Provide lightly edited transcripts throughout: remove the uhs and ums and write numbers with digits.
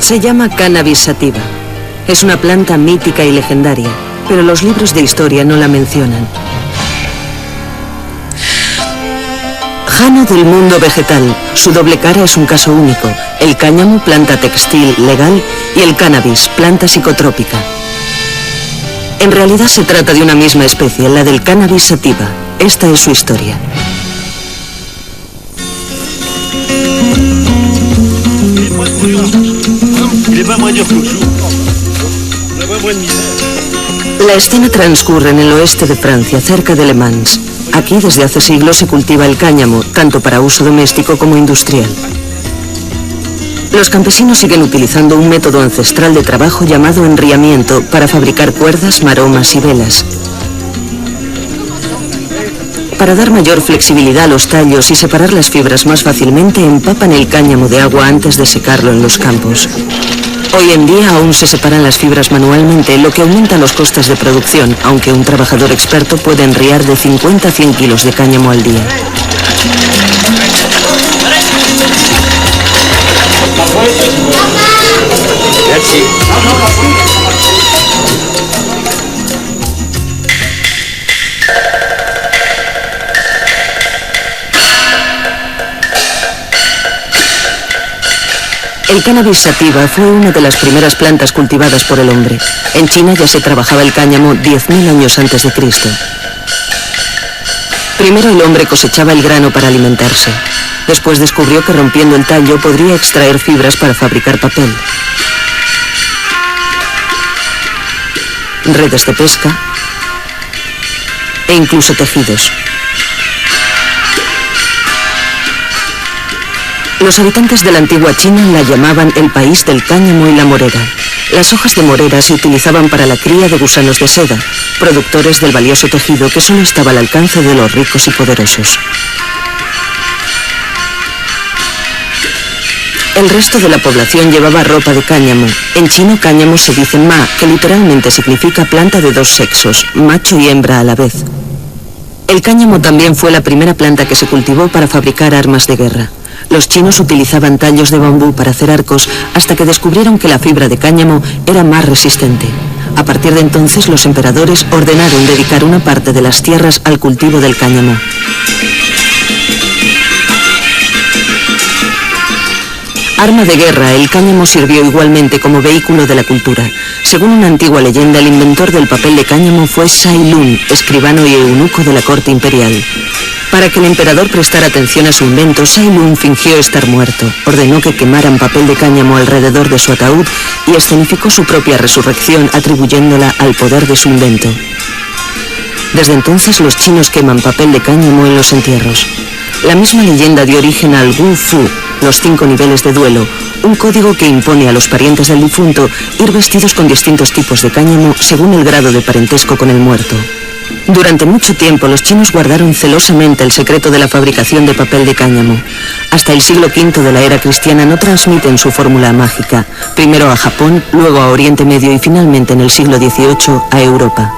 Se llama Cannabis sativa. Es una planta mítica y legendaria, pero los libros de historia no la mencionan. Jano del mundo vegetal. Su doble cara es un caso único. El cáñamo, planta textil legal, y el cannabis, planta psicotrópica. En realidad se trata de una misma especie, la del Cannabis sativa. Esta es su historia. La escena transcurre en el oeste de Francia, cerca de Le Mans. Aquí desde hace siglos se cultiva el cáñamo, tanto para uso doméstico como industrial. Los campesinos siguen utilizando un método ancestral de trabajo llamado enriamiento para fabricar cuerdas, maromas y velas. Para dar mayor flexibilidad a los tallos y separar las fibras más fácilmente, empapan el cáñamo de agua antes de secarlo en los campos. Hoy en día aún se separan las fibras manualmente, lo que aumenta los costes de producción, aunque un trabajador experto puede enriar de 50 a 100 kilos de cáñamo al día. El cannabis sativa fue una de las primeras plantas cultivadas por el hombre. En China ya se trabajaba el cáñamo 10.000 años antes de Cristo. Primero el hombre cosechaba el grano para alimentarse. Después descubrió que rompiendo el tallo podría extraer fibras para fabricar papel, redes de pesca e incluso tejidos. Los habitantes de la antigua China la llamaban el país del cáñamo y la morera. Las hojas de morera se utilizaban para la cría de gusanos de seda, productores del valioso tejido que solo estaba al alcance de los ricos y poderosos. El resto de la población llevaba ropa de cáñamo. En chino, cáñamo se dice ma, que literalmente significa planta de dos sexos, macho y hembra a la vez. El cáñamo también fue la primera planta que se cultivó para fabricar armas de guerra. Los chinos utilizaban tallos de bambú para hacer arcos hasta que descubrieron que la fibra de cáñamo era más resistente. A partir de entonces, los emperadores ordenaron dedicar una parte de las tierras al cultivo del cáñamo. Arma de guerra, el cáñamo sirvió igualmente como vehículo de la cultura. Según una antigua leyenda, el inventor del papel de cáñamo fue Sai Lun, escribano y eunuco de la corte imperial. Para que el emperador prestara atención a su invento, Sai Lun fingió estar muerto, ordenó que quemaran papel de cáñamo alrededor de su ataúd y escenificó su propia resurrección atribuyéndola al poder de su invento. Desde entonces los chinos queman papel de cáñamo en los entierros. La misma leyenda dio origen al Wu Fu, los 5 niveles de duelo, un código que impone a los parientes del difunto ir vestidos con distintos tipos de cáñamo según el grado de parentesco con el muerto. Durante mucho tiempo los chinos guardaron celosamente el secreto de la fabricación de papel de cáñamo. Hasta el siglo V de la era cristiana no transmiten su fórmula mágica, primero a Japón, luego a Oriente Medio y finalmente en el siglo XVIII a Europa.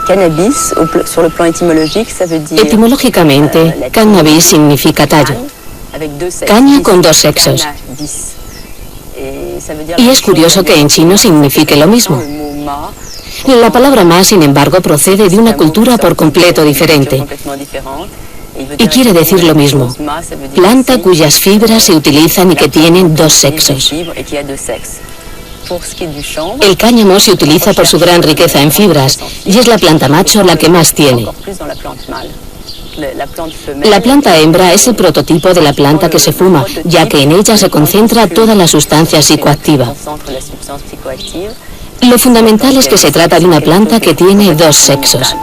Cannabis, sur le plan étymologique, ça veut dire... Etimológicamente, cannabis significa tallo. Caña con dos sexos. Y es curioso que en chino signifique lo mismo. La palabra ma, sin embargo, procede de una cultura por completo diferente. Y quiere decir lo mismo. Planta cuyas fibras se utilizan y que tienen dos sexos. El cáñamo se utiliza por su gran riqueza en fibras y es la planta macho la que más tiene. La planta hembra es el prototipo de la planta que se fuma, ya que en ella se concentra toda la sustancia psicoactiva. Lo fundamental es que se trata de una planta que tiene dos sexos.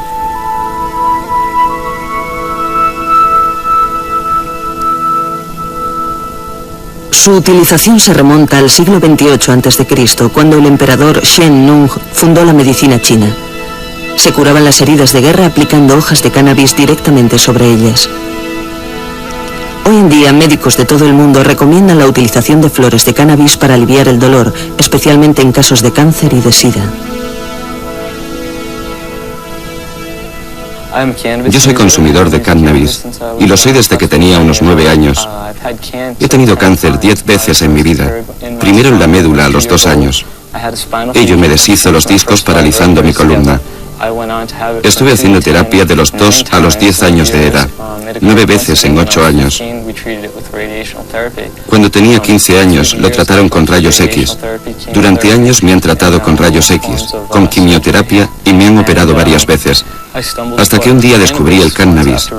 Su utilización se remonta al siglo XXVIII a.C., cuando el emperador Shen Nung fundó la medicina china. Se curaban las heridas de guerra aplicando hojas de cannabis directamente sobre ellas. Hoy en día, médicos de todo el mundo recomiendan la utilización de flores de cannabis para aliviar el dolor, especialmente en casos de cáncer y de SIDA. Yo soy consumidor de cannabis y lo soy desde que tenía unos 9 años. He tenido cáncer 10 veces en mi vida. Primero en la médula a los 2 años. Ello me deshizo los discos paralizando mi columna. Estuve haciendo terapia de los 2 a los 10 años de edad, 9 veces en 8 años. Cuando tenía 15 años lo trataron con rayos X. Durante años me han tratado con rayos X, con quimioterapia y me han operado varias veces. Hasta que un día descubrí el cannabis.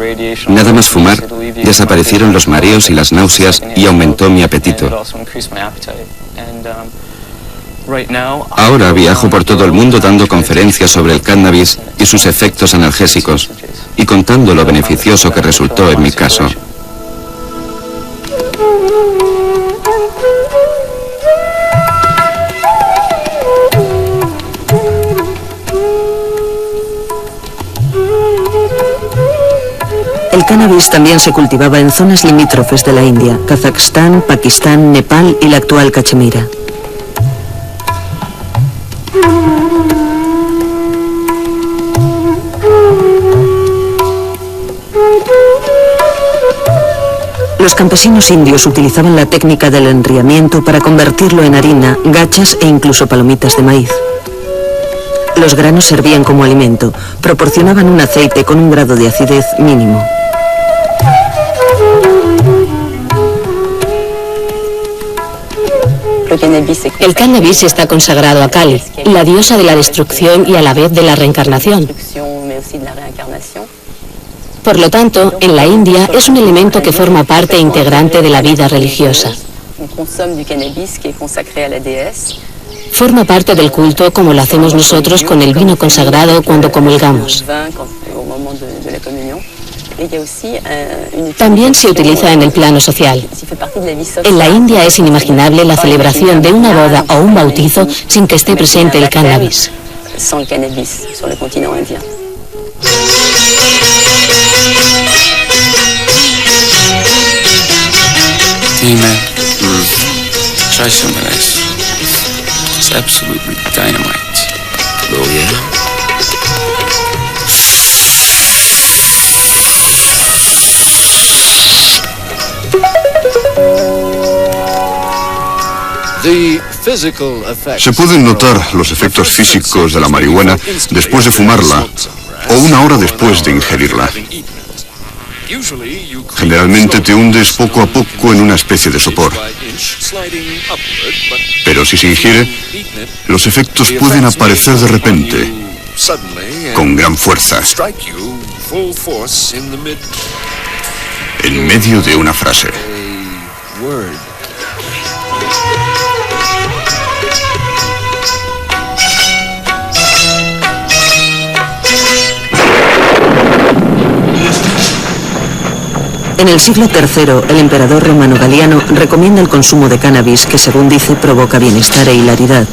Nada más fumar, desaparecieron los mareos y las náuseas y aumentó mi apetito. Ahora viajo por todo el mundo dando conferencias sobre el cannabis y sus efectos analgésicos y contando lo beneficioso que resultó en mi caso. El cannabis también se cultivaba en zonas limítrofes de la India, Kazajstán, Pakistán, Nepal y la actual Cachemira. Los campesinos indios utilizaban la técnica del enriamiento para convertirlo en harina, gachas e incluso palomitas de maíz. Los granos servían como alimento, proporcionaban un aceite con un grado de acidez mínimo. El cannabis está consagrado a Kali, la diosa de la destrucción y a la vez de la reencarnación. Por lo tanto, en la India es un elemento que forma parte integrante de la vida religiosa. Forma parte del culto como lo hacemos nosotros con el vino consagrado cuando comulgamos. También se utiliza en el plano social. En la India es inimaginable la celebración de una boda o un bautizo sin que esté presente el cannabis. Hey man, try some of this. It's absolutely dynamite. Oh yeah? Se pueden notar los efectos físicos de la marihuana después de fumarla o una hora después de ingerirla. Generalmente te hundes poco a poco en una especie de sopor. Pero si se ingiere, los efectos pueden aparecer de repente, con gran fuerza, en medio de una frase. En el siglo III, el emperador romano Galiano recomienda el consumo de cannabis que, según dice, provoca bienestar e hilaridad.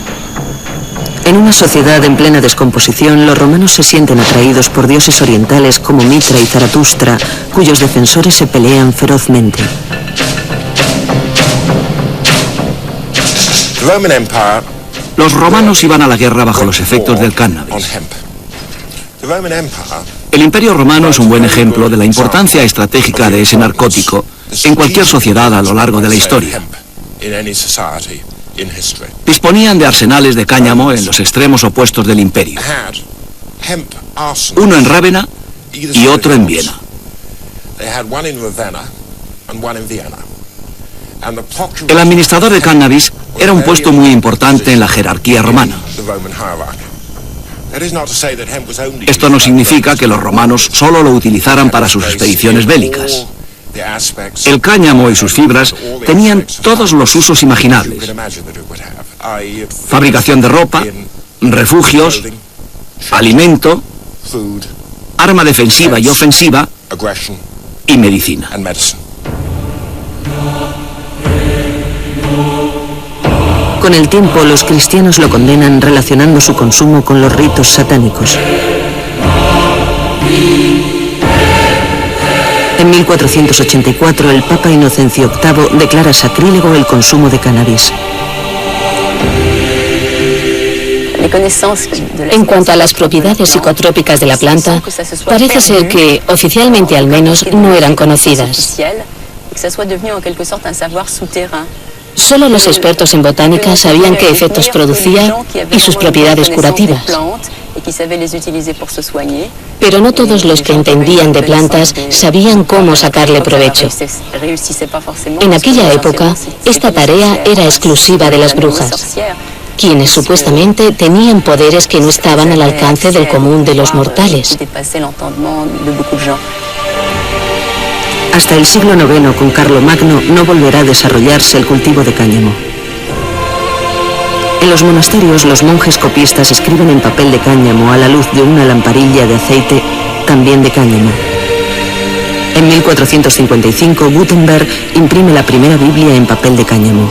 En una sociedad en plena descomposición, los romanos se sienten atraídos por dioses orientales como Mitra y Zaratustra, cuyos defensores se pelean ferozmente. Los romanos iban a la guerra bajo los efectos del cannabis. El Imperio Romano es un buen ejemplo de la importancia estratégica de ese narcótico en cualquier sociedad a lo largo de la historia. Disponían de arsenales de cáñamo en los extremos opuestos del imperio. Uno en Rávena y otro en Viena. El administrador de cannabis era un puesto muy importante en la jerarquía romana. Esto no significa que los romanos solo lo utilizaran para sus expediciones bélicas. El cáñamo y sus fibras tenían todos los usos imaginables. Fabricación de ropa, refugios, alimento, arma defensiva y ofensiva y medicina. Con el tiempo, los cristianos lo condenan relacionando su consumo con los ritos satánicos. En 1484, el Papa Inocencio VIII declara sacrílego el consumo de cannabis. En cuanto a las propiedades psicotrópicas de la planta, parece ser que, oficialmente al menos, no eran conocidas. Solo los expertos en botánica sabían qué efectos producía y sus propiedades curativas. Pero no todos los que entendían de plantas sabían cómo sacarle provecho. En aquella época, esta tarea era exclusiva de las brujas, quienes supuestamente tenían poderes que no estaban al alcance del común de los mortales. Hasta el siglo IX, con Carlomagno, no volverá a desarrollarse el cultivo de cáñamo. En los monasterios, los monjes copistas escriben en papel de cáñamo a la luz de una lamparilla de aceite, también de cáñamo. En 1455, Gutenberg imprime la primera Biblia en papel de cáñamo.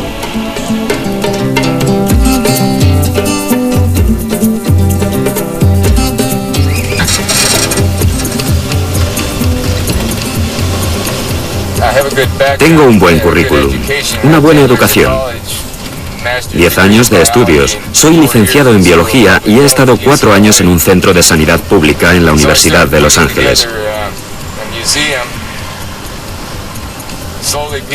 Tengo un buen currículum, una buena educación, 10 años de estudios. Soy licenciado en biología y he estado 4 años en un centro de sanidad pública en la Universidad de Los Ángeles.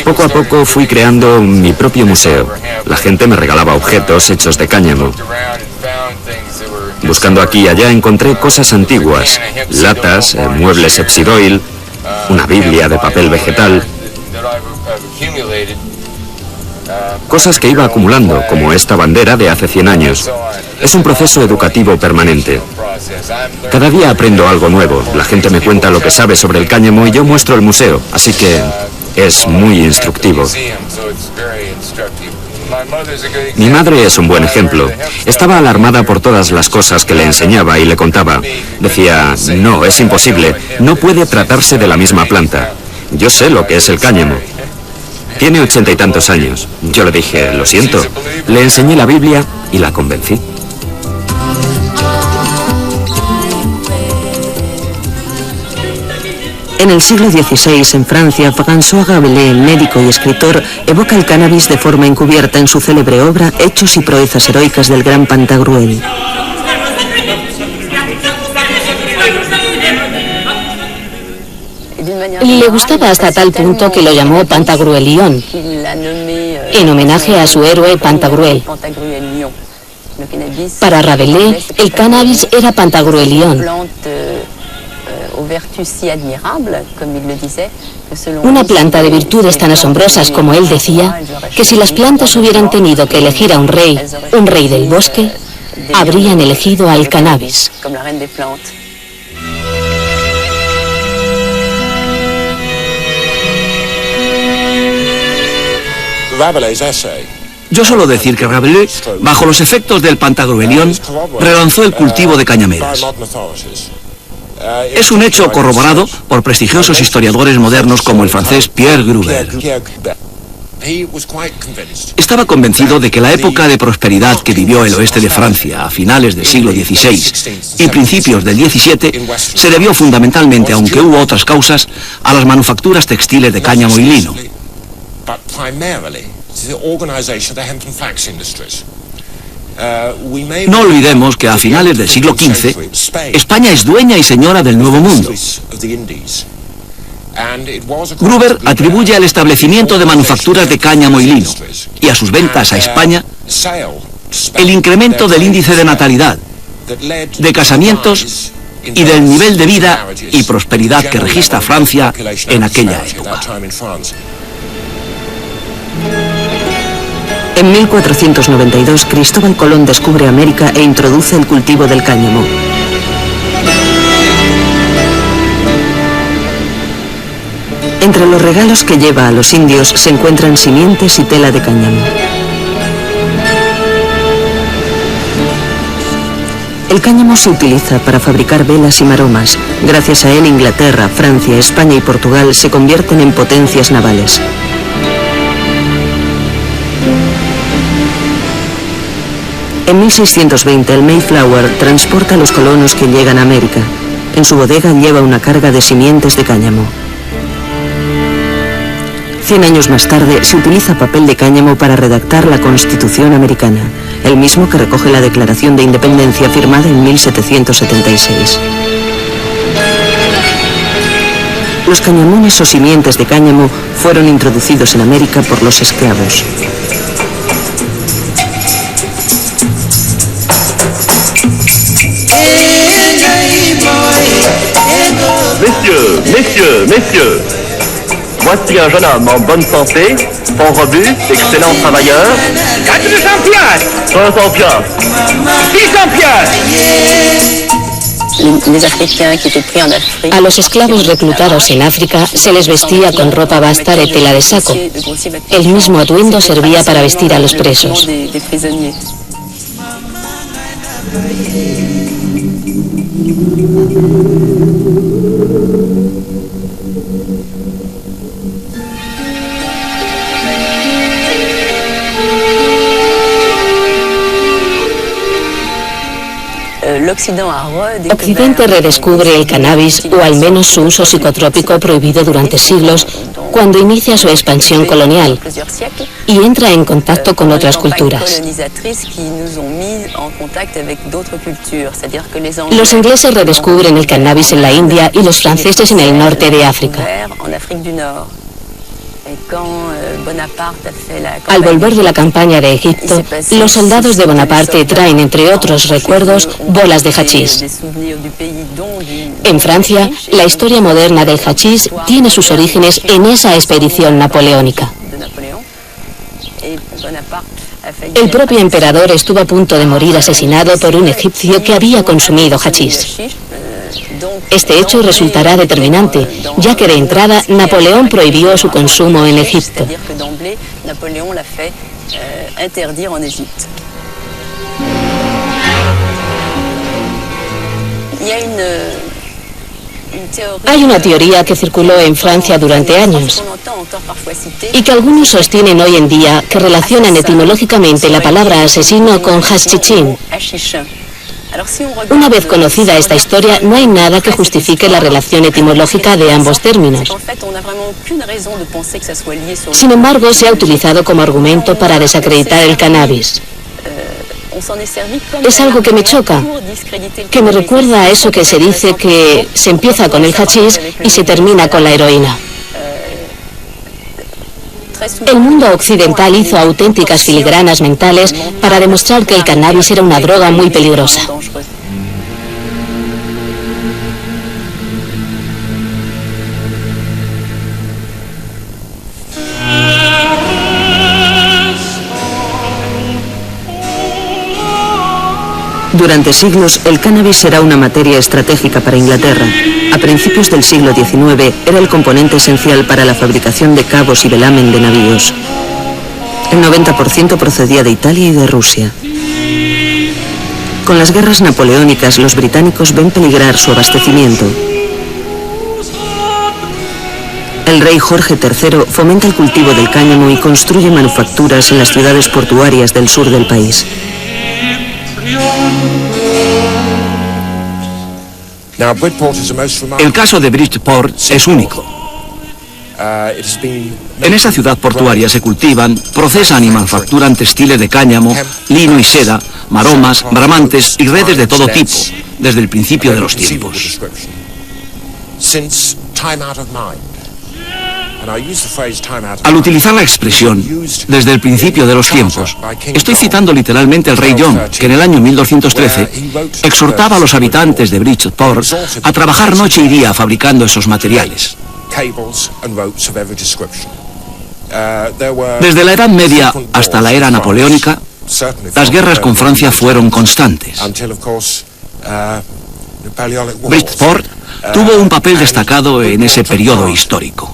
Poco a poco fui creando mi propio museo. La gente me regalaba objetos hechos de cáñamo. Buscando aquí y allá encontré cosas antiguas, latas, muebles Epsidoil, una Biblia de papel vegetal, cosas que iba acumulando, como esta bandera de hace 100 años. Es un proceso educativo permanente. Cada día aprendo algo nuevo, la gente me cuenta lo que sabe sobre el cáñamo y yo muestro el museo, así que es muy instructivo. Mi madre es un buen ejemplo. Estaba alarmada por todas las cosas que le enseñaba y le contaba. Decía, no, es imposible, no puede tratarse de la misma planta. Yo sé lo que es el cáñamo. Tiene 80 y tantos años. Yo le dije, lo siento. Le enseñé la Biblia y la convencí. En el siglo XVI, en Francia, François Rabelais, médico y escritor, evoca el cannabis de forma encubierta en su célebre obra Hechos y proezas heroicas del gran Pantagruel. Le gustaba hasta tal punto que lo llamó Pantagruelión, en homenaje a su héroe Pantagruel. Para Rabelais, el cannabis era Pantagruelión, una planta de virtudes tan asombrosas como él decía, que si las plantas hubieran tenido que elegir a un rey del bosque, habrían elegido al cannabis. Yo suelo decir que Rabelais, bajo los efectos del Pantagruelión, relanzó el cultivo de cañameras. Es un hecho corroborado por prestigiosos historiadores modernos como el francés Pierre Gruber. Estaba convencido de que la época de prosperidad que vivió el oeste de Francia a finales del siglo XVI y principios del XVII se debió fundamentalmente, aunque hubo otras causas, a las manufacturas textiles de cáñamo y lino. No olvidemos que a finales del siglo XV, España es dueña y señora del Nuevo Mundo. Gruber atribuye al establecimiento de manufacturas de cáñamo y lino y a sus ventas a España el incremento del índice de natalidad, de casamientos y del nivel de vida y prosperidad que registra Francia en aquella época. En 1492, Cristóbal Colón descubre América e introduce el cultivo del cáñamo. Entre los regalos que lleva a los indios se encuentran simientes y tela de cáñamo. El cáñamo se utiliza para fabricar velas y maromas. Gracias a él, Inglaterra, Francia, España y Portugal se convierten en potencias navales. En 1620, el Mayflower transporta a los colonos que llegan a América. En su bodega lleva una carga de simientes de cáñamo. 100 años más tarde se utiliza papel de cáñamo para redactar la Constitución americana, el mismo que recoge la Declaración de Independencia firmada en 1776. Los cañamones o simientes de cáñamo fueron introducidos en América por los esclavos. Messieurs, voici un jeune homme en bonne santé, fort robuste, excellent travailleur. 400 piastres 500 piastres 600 piastres. Les Africains qui étaient pris en Afrique. A los esclavos reclutados en África se les vestía con ropa basta de tela de saco. El mismo atuendo servía para vestir a los presos. Occidente redescubre el cannabis, o al menos su uso psicotrópico prohibido durante siglos, cuando inicia su expansión colonial y entra en contacto con otras culturas. Los ingleses redescubren el cannabis en la India y los franceses en el norte de África. Al volver de la campaña de Egipto, los soldados de Bonaparte traen, entre otros recuerdos, bolas de hachís. En Francia, la historia moderna del hachís tiene sus orígenes en esa expedición napoleónica. El propio emperador estuvo a punto de morir asesinado por un egipcio que había consumido hachís. Este hecho resultará determinante, ya que de entrada Napoleón prohibió su consumo en Egipto. Hay una teoría que circuló en Francia durante años y que algunos sostienen hoy en día que relacionan etimológicamente la palabra asesino con haschichín. Una vez conocida esta historia, no hay nada que justifique la relación etimológica de ambos términos. Sin embargo, se ha utilizado como argumento para desacreditar el cannabis. Es algo que me choca, que me recuerda a eso que se dice que se empieza con el hachís y se termina con la heroína. El mundo occidental hizo auténticas filigranas mentales para demostrar que el cannabis era una droga muy peligrosa. Durante siglos, el cannabis será una materia estratégica para Inglaterra. A principios del siglo XIX, era el componente esencial para la fabricación de cabos y velamen de navíos. El 90% procedía de Italia y de Rusia. Con las guerras napoleónicas, los británicos ven peligrar su abastecimiento. El rey Jorge III fomenta el cultivo del cáñamo y construye manufacturas en las ciudades portuarias del sur del país. El caso de Bridgeport es único. En esa ciudad portuaria se cultivan, procesan y manufacturan textiles de cáñamo, lino y seda, maromas, bramantes y redes de todo tipo, desde el principio de los tiempos. Al utilizar la expresión desde el principio de los tiempos, estoy citando literalmente al rey John, que en el año 1213 exhortaba a los habitantes de Bridgeport a trabajar noche y día fabricando esos materiales. Desde la Edad Media hasta la era napoleónica, las guerras con Francia fueron constantes. Bridgeport tuvo un papel destacado en ese periodo histórico.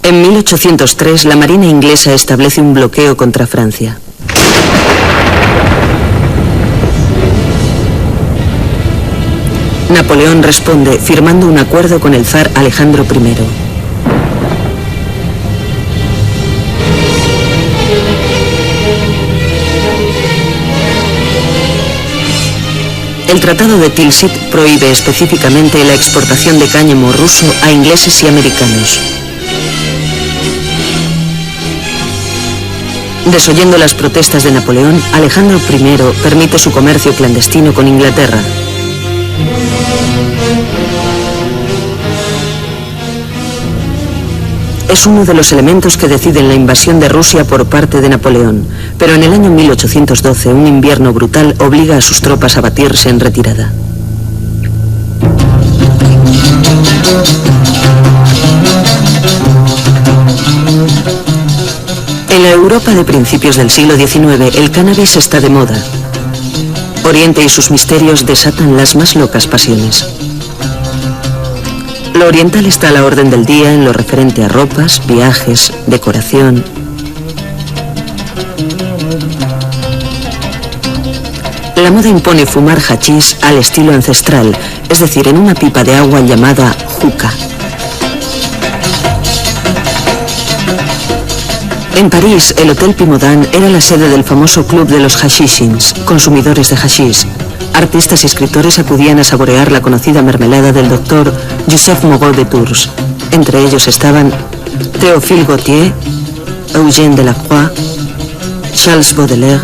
En 1803, la Marina inglesa establece un bloqueo contra Francia. Napoleón responde firmando un acuerdo con el zar Alejandro I. El Tratado de Tilsit prohíbe específicamente la exportación de cáñamo ruso a ingleses y americanos. Desoyendo las protestas de Napoleón, Alejandro I permite su comercio clandestino con Inglaterra. Es uno de los elementos que deciden la invasión de Rusia por parte de Napoleón, pero en el año 1812 un invierno brutal obliga a sus tropas a batirse en retirada. En la Europa de principios del siglo XIX, el cannabis está de moda. Oriente y sus misterios desatan las más locas pasiones. Lo oriental está a la orden del día en lo referente a ropas, viajes, decoración. La moda impone fumar hachís al estilo ancestral, es decir, en una pipa de agua llamada hookah. En París, el Hotel Pimodan era la sede del famoso club de los hashishins, consumidores de hachís. Artistas y escritores acudían a saborear la conocida mermelada del doctor Joseph Moreau de Tours. Entre ellos estaban Théophile Gautier, Eugène Delacroix, Charles Baudelaire,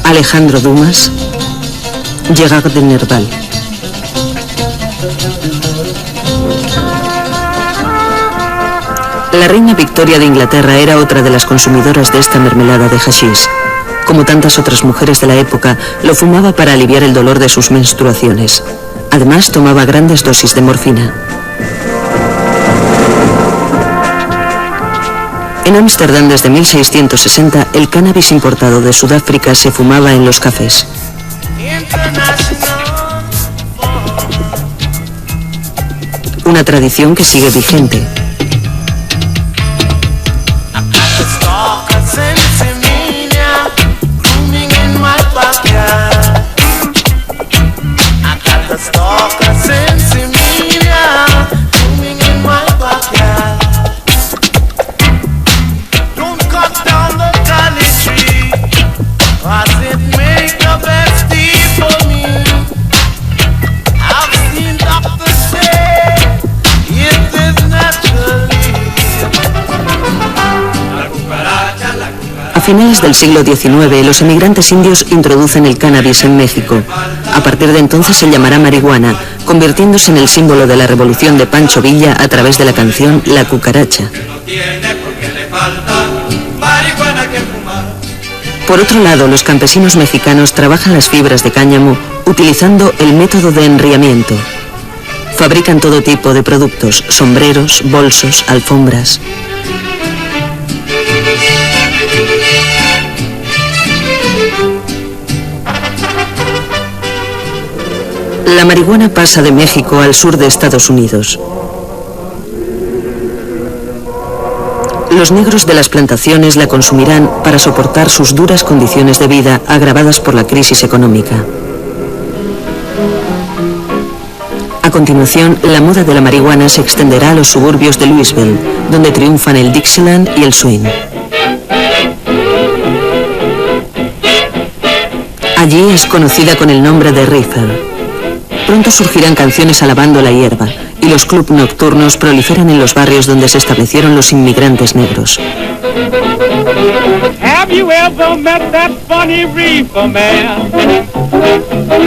Alejandro Dumas, Gerard de Nerval. La reina Victoria de Inglaterra era otra de las consumidoras de esta mermelada de hachís. Como tantas otras mujeres de la época, lo fumaba para aliviar el dolor de sus menstruaciones. Además, tomaba grandes dosis de morfina. En Ámsterdam, desde 1660, el cannabis importado de Sudáfrica se fumaba en los cafés. Una tradición que sigue vigente. A finales del siglo XIX, los emigrantes indios introducen el cannabis en México. A partir de entonces se llamará marihuana, convirtiéndose en el símbolo de la revolución de Pancho Villa a través de la canción La Cucaracha. Por otro lado, los campesinos mexicanos trabajan las fibras de cáñamo utilizando el método de enriamiento. Fabrican todo tipo de productos, sombreros, bolsos, alfombras. La marihuana pasa de México al sur de Estados Unidos. Los negros de las plantaciones la consumirán para soportar sus duras condiciones de vida agravadas por la crisis económica. A continuación, la moda de la marihuana se extenderá a los suburbios de Louisville, donde triunfan el Dixieland y el swing. Allí es conocida con el nombre de reefer. Pronto surgirán canciones alabando la hierba, y los clubs nocturnos proliferan en los barrios donde se establecieron los inmigrantes negros. Have you ever met that funny reefer man?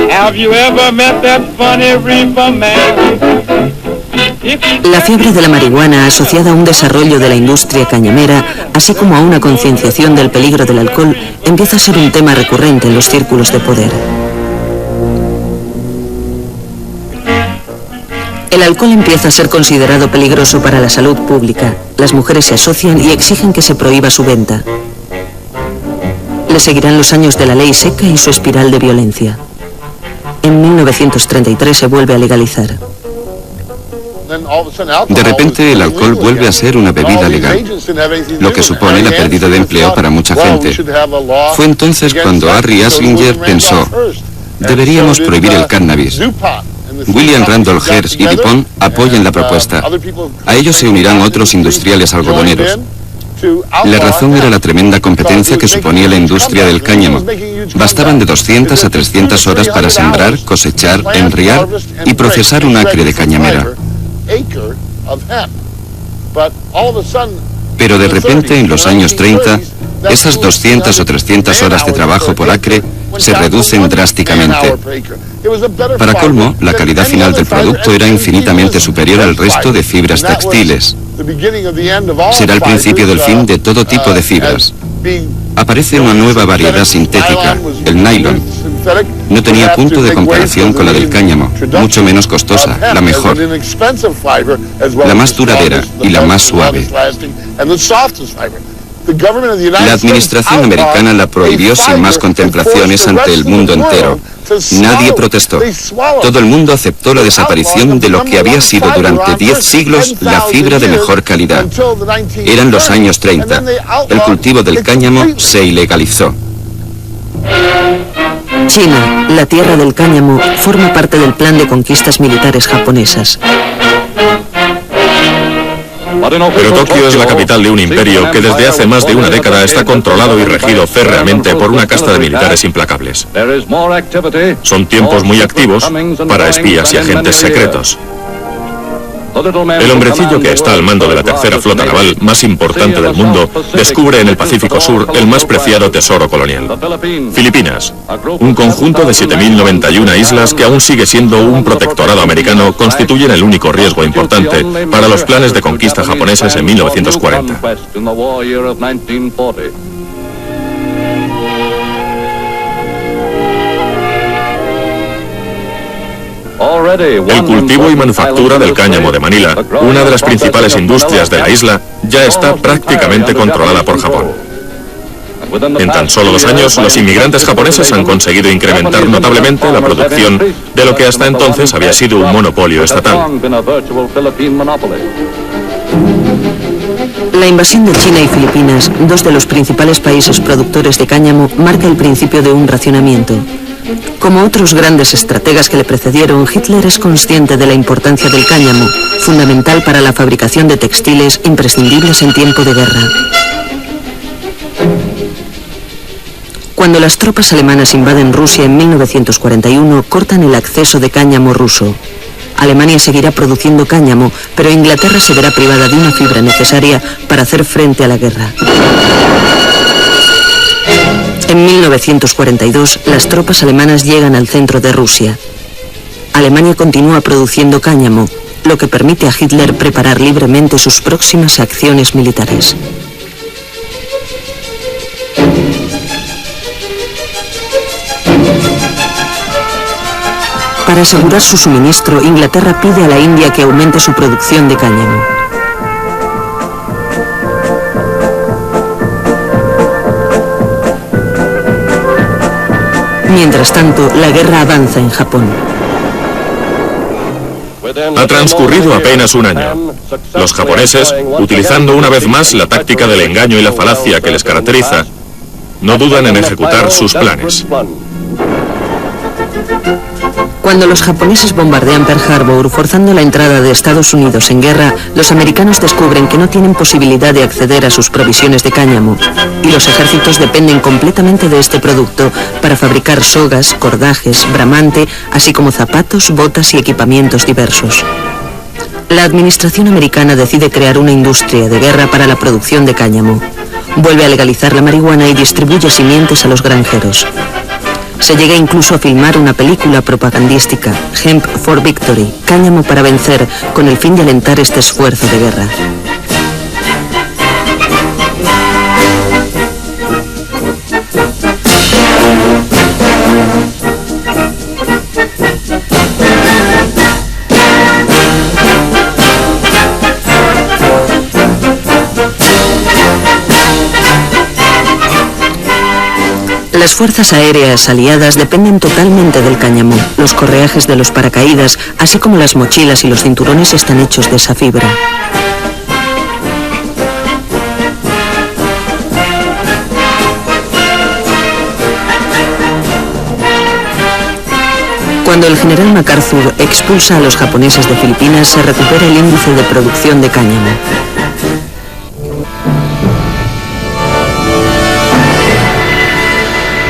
Have you ever met that funny reefer man? La fiebre de la marihuana, asociada a un desarrollo de la industria cañamera, así como a una concienciación del peligro del alcohol, empieza a ser un tema recurrente en los círculos de poder. El alcohol empieza a ser considerado peligroso para la salud pública. Las mujeres se asocian y exigen que se prohíba su venta. Le seguirán los años de la ley seca y su espiral de violencia. En 1933 se vuelve a legalizar. De repente el alcohol vuelve a ser una bebida legal, lo que supone la pérdida de empleo para mucha gente. Fue entonces cuando Harry Anslinger pensó, deberíamos prohibir el cannabis. William Randolph Hearst y DuPont apoyan la propuesta. A ellos se unirán otros industriales algodoneros. La razón era la tremenda competencia que suponía la industria del cáñamo. Bastaban de 200 a 300 horas para sembrar, cosechar, enriar y procesar un acre de cañamera. Pero de repente, en los años 30, esas 200 o 300 horas de trabajo por acre se reducen drásticamente. Para colmo, la calidad final del producto era infinitamente superior al resto de fibras textiles. Será el principio del fin de todo tipo de fibras. Aparece una nueva variedad sintética, el nylon. No tenía punto de comparación con la del cáñamo, mucho menos costosa, la mejor, la más duradera y la más suave. La administración americana la prohibió sin más contemplaciones ante el mundo entero. Nadie protestó. Todo el mundo aceptó la desaparición de lo que había sido durante 10 siglos la fibra de mejor calidad. Eran los años 30. El cultivo del cáñamo se ilegalizó. China, la tierra del cáñamo, forma parte del plan de conquistas militares japonesas. Pero Tokio es la capital de un imperio que desde hace más de una década está controlado y regido férreamente por una casta de militares implacables. Son tiempos muy activos para espías y agentes secretos. El hombrecillo que está al mando de la tercera flota naval más importante del mundo descubre en el Pacífico Sur el más preciado tesoro colonial. Filipinas, un conjunto de 7.091 islas que aún sigue siendo un protectorado americano, constituyen el único riesgo importante para los planes de conquista japoneses en 1940. El cultivo y manufactura del cáñamo de Manila, una de las principales industrias de la isla, ya está prácticamente controlada por Japón. En tan solo 2 años, los inmigrantes japoneses han conseguido incrementar notablemente la producción de lo que hasta entonces había sido un monopolio estatal. La invasión de China y Filipinas, dos de los principales países productores de cáñamo, marca el principio de un racionamiento. Como otros grandes estrategas que le precedieron, Hitler es consciente de la importancia del cáñamo, fundamental para la fabricación de textiles imprescindibles en tiempo de guerra. Cuando las tropas alemanas invaden Rusia en 1941, cortan el acceso de cáñamo ruso. Alemania seguirá produciendo cáñamo, pero Inglaterra se verá privada de una fibra necesaria para hacer frente a la guerra. En 1942, las tropas alemanas llegan al centro de Rusia. Alemania continúa produciendo cáñamo, lo que permite a Hitler preparar libremente sus próximas acciones militares. Para asegurar su suministro, Inglaterra pide a la India que aumente su producción de cáñamo. Mientras tanto, la guerra avanza en Japón. Ha transcurrido apenas un año. Los japoneses, utilizando una vez más la táctica del engaño y la falacia que les caracteriza, no dudan en ejecutar sus planes. Cuando los japoneses bombardean Pearl Harbor, forzando la entrada de Estados Unidos en guerra, los americanos descubren que no tienen posibilidad de acceder a sus provisiones de cáñamo, y los ejércitos dependen completamente de este producto para fabricar sogas, cordajes, bramante, así como zapatos, botas y equipamientos diversos. La administración americana decide crear una industria de guerra para la producción de cáñamo. Vuelve a legalizar la marihuana y distribuye simientes a los granjeros. Se llega incluso a filmar una película propagandística, Hemp for Victory, cáñamo para vencer, con el fin de alentar este esfuerzo de guerra. Las fuerzas aéreas aliadas dependen totalmente del cáñamo. Los correajes de los paracaídas, así como las mochilas y los cinturones, están hechos de esa fibra. Cuando el general MacArthur expulsa a los japoneses de Filipinas, se recupera el índice de producción de cáñamo.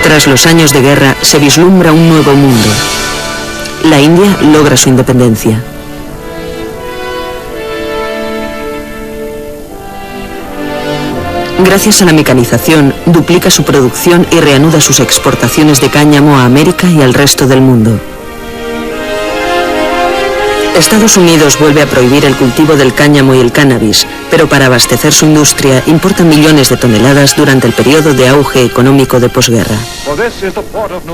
Tras los años de guerra, se vislumbra un nuevo mundo. La India logra su independencia. Gracias a la mecanización, duplica su producción y reanuda sus exportaciones de cáñamo a América y al resto del mundo. Estados Unidos vuelve a prohibir el cultivo del cáñamo y el cannabis, pero para abastecer su industria importa millones de toneladas durante el periodo de auge económico de posguerra.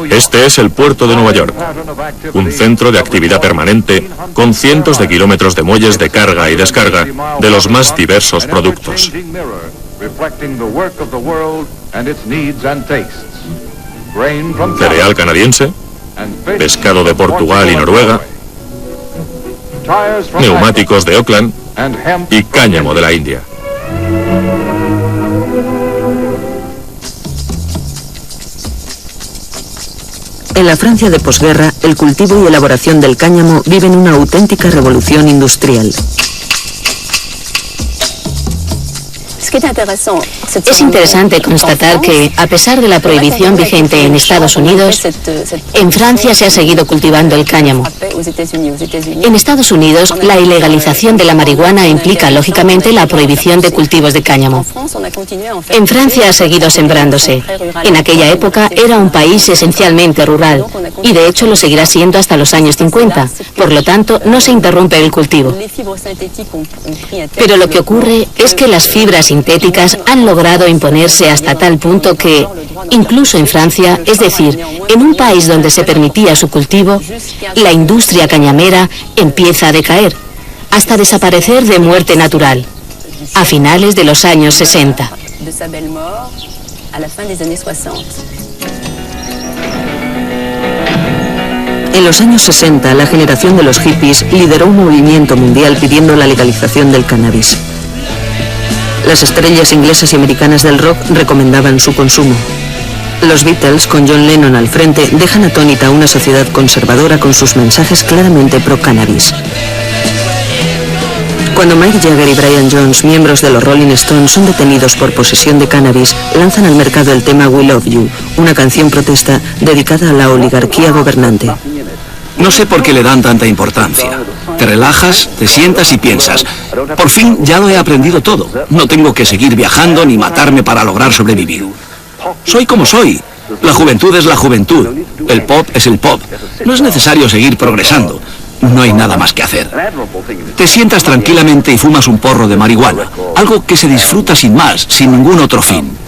Este es el puerto de Nueva York, un centro de actividad permanente con cientos de kilómetros de muelles de carga y descarga de los más diversos productos. Cereal canadiense, pescado de Portugal y Noruega, neumáticos de Oakland y cáñamo de la India. En la Francia de posguerra, el cultivo y elaboración del cáñamo viven una auténtica revolución industrial. Es interesante constatar que, a pesar de la prohibición vigente en Estados Unidos, en Francia se ha seguido cultivando el cáñamo. En Estados Unidos, la ilegalización de la marihuana implica, lógicamente, la prohibición de cultivos de cáñamo. En Francia ha seguido sembrándose. En aquella época era un país esencialmente rural, y de hecho lo seguirá siendo hasta los años 50. Por lo tanto, no se interrumpe el cultivo. Pero lo que ocurre es que las fibras sintéticas han logrado imponerse hasta tal punto que, incluso en Francia, es decir, en un país donde se permitía su cultivo, la industria cañamera empieza a decaer, hasta desaparecer de muerte natural, a finales de los años 60. En los años 60, la generación de los hippies lideró un movimiento mundial pidiendo la legalización del cannabis. Las estrellas inglesas y americanas del rock recomendaban su consumo. Los Beatles, con John Lennon al frente, dejan atónita a una sociedad conservadora con sus mensajes claramente pro-cannabis. Cuando Mick Jagger y Brian Jones, miembros de los Rolling Stones, son detenidos por posesión de cannabis, lanzan al mercado el tema We Love You, una canción protesta dedicada a la oligarquía gobernante. No sé por qué le dan tanta importancia. Te relajas, te sientas y piensas, por fin ya lo he aprendido todo. No tengo que seguir viajando ni matarme para lograr sobrevivir. Soy como soy. La juventud es la juventud. El pop es el pop. No es necesario seguir progresando. No hay nada más que hacer. Te sientas tranquilamente y fumas un porro de marihuana. Algo que se disfruta sin más, sin ningún otro fin.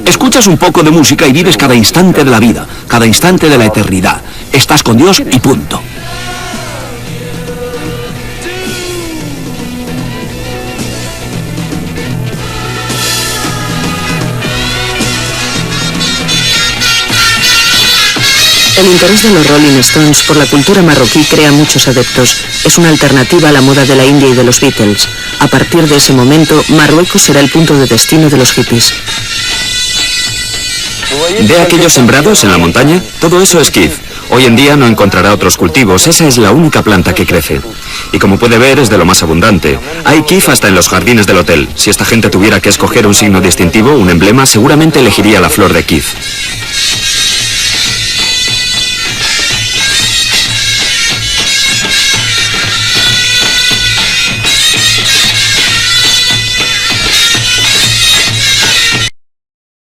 Escuchas un poco de música y vives cada instante de la vida, cada instante de la eternidad. Estás con Dios y punto. El interés de los Rolling Stones por la cultura marroquí crea muchos adeptos. Es una alternativa a la moda de la India y de los Beatles. A partir de ese momento, Marruecos será el punto de destino de los hippies. ¿Ve aquellos sembrados en la montaña? Todo eso es kif. Hoy en día no encontrará otros cultivos, esa es la única planta que crece. Y como puede ver, es de lo más abundante. Hay kif hasta en los jardines del hotel. Si esta gente tuviera que escoger un signo distintivo, un emblema, seguramente elegiría la flor de kif.